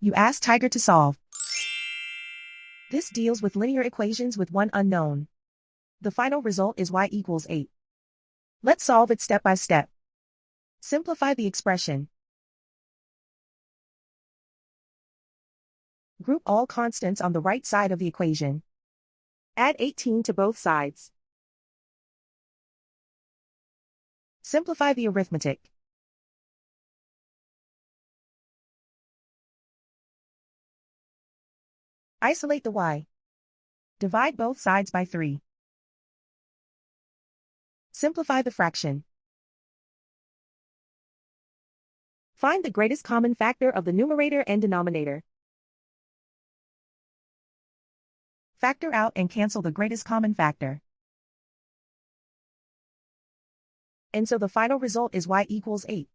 You ask Tiger to solve. This deals with linear equations with one unknown. The final result is y equals 8. Let's solve it step by step. Simplify the expression. Group all constants on the right side of the equation. Add 18 to both sides. Simplify the arithmetic. Isolate the y. Divide both sides by 3. Simplify the fraction. Find the greatest common factor of the numerator and denominator. Factor out and cancel the greatest common factor. And so the final result is y equals 8.